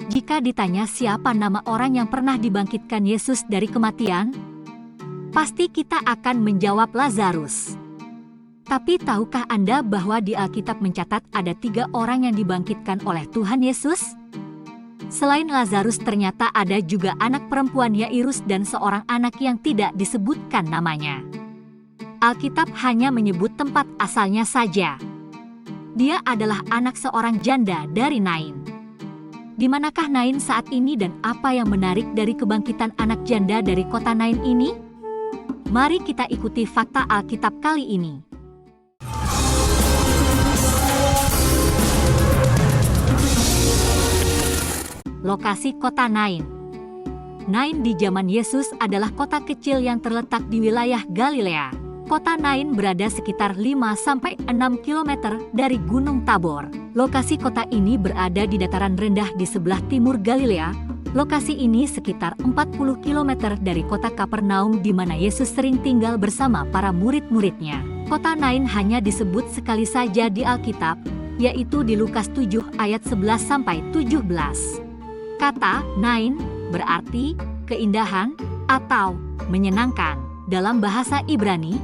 Jika ditanya siapa nama orang yang pernah dibangkitkan Yesus dari kematian, pasti kita akan menjawab Lazarus. Tapi tahukah Anda bahwa di Alkitab mencatat ada 3 orang yang dibangkitkan oleh Tuhan Yesus? Selain Lazarus, ternyata ada juga anak perempuan Yairus dan seorang anak yang tidak disebutkan namanya. Alkitab hanya menyebut tempat asalnya saja. Dia adalah anak seorang janda dari Nain. Di manakah Nain saat ini dan apa yang menarik dari kebangkitan anak janda dari kota Nain ini? Mari kita ikuti fakta Alkitab kali ini. Lokasi kota Nain. Nain di zaman Yesus adalah kota kecil yang terletak di wilayah Galilea. Kota Nain berada sekitar 5-6 km dari Gunung Tabor. Lokasi kota ini berada di dataran rendah di sebelah timur Galilea. Lokasi ini sekitar 40 km dari kota Kapernaum di mana Yesus sering tinggal bersama para murid-muridnya. Kota Nain hanya disebut sekali saja di Alkitab, yaitu di Lukas 7 ayat 11-17. Kata Nain berarti keindahan atau menyenangkan. Dalam bahasa Ibrani,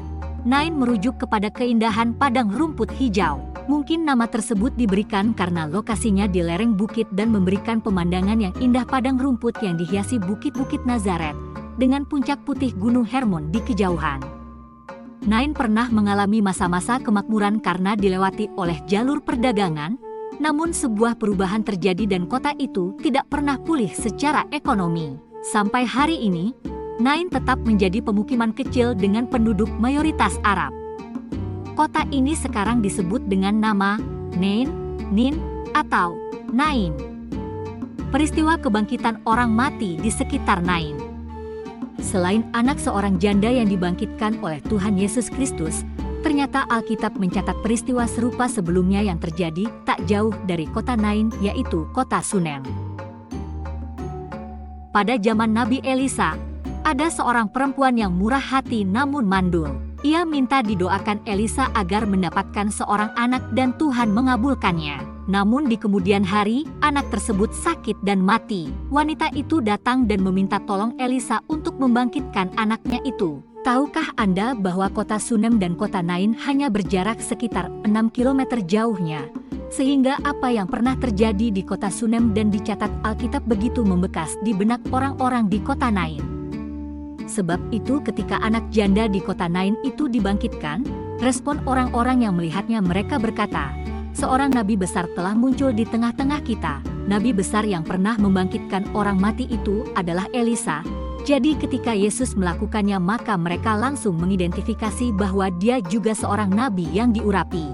Nain merujuk kepada keindahan padang rumput hijau. Mungkin nama tersebut diberikan karena lokasinya di lereng bukit dan memberikan pemandangan yang indah padang rumput yang dihiasi bukit-bukit Nazaret dengan puncak putih Gunung Hermon di kejauhan. Nain pernah mengalami masa-masa kemakmuran karena dilewati oleh jalur perdagangan. Namun sebuah perubahan terjadi dan kota itu tidak pernah pulih secara ekonomi. Sampai hari ini, Nain tetap menjadi pemukiman kecil dengan penduduk mayoritas Arab. Kota ini sekarang disebut dengan nama Nain, Nin, atau Nain. Peristiwa kebangkitan orang mati di sekitar Nain. Selain anak seorang janda yang dibangkitkan oleh Tuhan Yesus Kristus, ternyata Alkitab mencatat peristiwa serupa sebelumnya yang terjadi tak jauh dari kota Nain, yaitu kota Sunem. Pada zaman Nabi Elisa, ada seorang perempuan yang murah hati namun mandul. Ia minta didoakan Elisa agar mendapatkan seorang anak dan Tuhan mengabulkannya. Namun di kemudian hari, anak tersebut sakit dan mati. Wanita itu datang dan meminta tolong Elisa untuk membangkitkan anaknya itu. Tahukah Anda bahwa kota Sunem dan kota Nain hanya berjarak sekitar 6 km jauhnya? Sehingga apa yang pernah terjadi di kota Sunem dan dicatat Alkitab begitu membekas di benak orang-orang di kota Nain. Sebab itu ketika anak janda di kota Nain itu dibangkitkan, respon orang-orang yang melihatnya mereka berkata, "Seorang nabi besar telah muncul di tengah-tengah kita." Nabi besar yang pernah membangkitkan orang mati itu adalah Elisa. Jadi ketika Yesus melakukannya maka mereka langsung mengidentifikasi bahwa dia juga seorang nabi yang diurapi.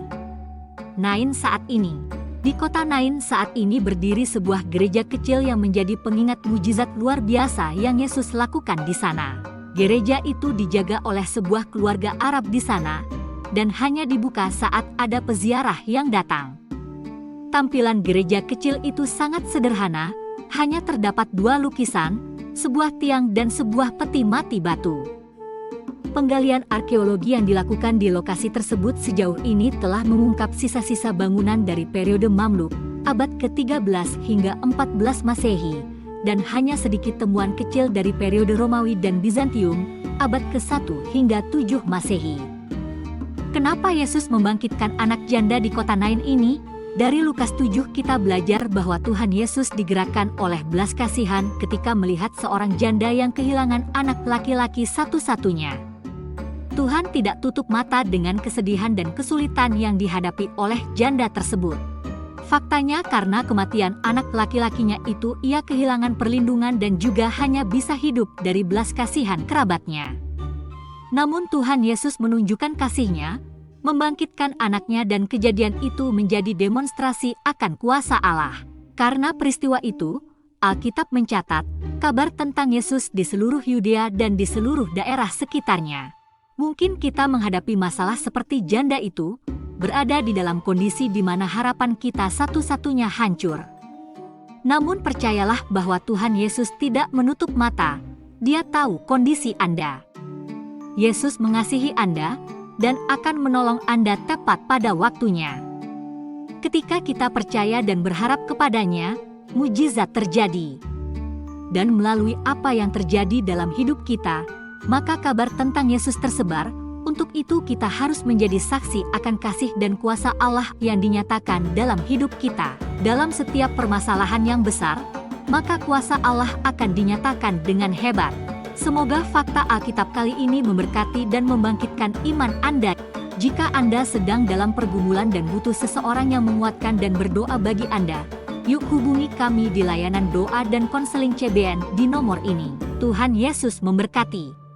Nain saat ini. Di kota Nain saat ini berdiri sebuah gereja kecil yang menjadi pengingat mujizat luar biasa yang Yesus lakukan di sana. Gereja itu dijaga oleh sebuah keluarga Arab di sana dan hanya dibuka saat ada peziarah yang datang. Tampilan gereja kecil itu sangat sederhana, hanya terdapat 2 lukisan, sebuah tiang dan sebuah peti mati batu. Penggalian arkeologi yang dilakukan di lokasi tersebut sejauh ini telah mengungkap sisa-sisa bangunan dari periode Mamluk, abad ke-13 hingga 14 Masehi, dan hanya sedikit temuan kecil dari periode Romawi dan Bizantium, abad ke-1 hingga 7 Masehi. Kenapa Yesus membangkitkan anak janda di kota Nain ini? Dari Lukas 7 kita belajar bahwa Tuhan Yesus digerakkan oleh belas kasihan ketika melihat seorang janda yang kehilangan anak laki-laki satu-satunya. Tuhan tidak tutup mata dengan kesedihan dan kesulitan yang dihadapi oleh janda tersebut. Faktanya karena kematian anak laki-lakinya itu ia kehilangan perlindungan dan juga hanya bisa hidup dari belas kasihan kerabatnya. Namun Tuhan Yesus menunjukkan kasih-Nya, membangkitkan anaknya dan kejadian itu menjadi demonstrasi akan kuasa Allah. Karena peristiwa itu, Alkitab mencatat kabar tentang Yesus di seluruh Yudea dan di seluruh daerah sekitarnya. Mungkin kita menghadapi masalah seperti janda itu, berada di dalam kondisi di mana harapan kita satu-satunya hancur. Namun percayalah bahwa Tuhan Yesus tidak menutup mata, Dia tahu kondisi Anda. Yesus mengasihi Anda dan akan menolong Anda tepat pada waktunya. Ketika kita percaya dan berharap kepadanya, mujizat terjadi. Dan melalui apa yang terjadi dalam hidup kita, maka kabar tentang Yesus tersebar. Untuk itu kita harus menjadi saksi akan kasih dan kuasa Allah yang dinyatakan dalam hidup kita. Dalam setiap permasalahan yang besar, maka kuasa Allah akan dinyatakan dengan hebat. Semoga fakta Alkitab kali ini memberkati dan membangkitkan iman Anda. Jika Anda sedang dalam pergumulan dan butuh seseorang yang menguatkan dan berdoa bagi Anda, yuk hubungi kami di layanan doa dan konseling CBN di nomor ini. Tuhan Yesus memberkati.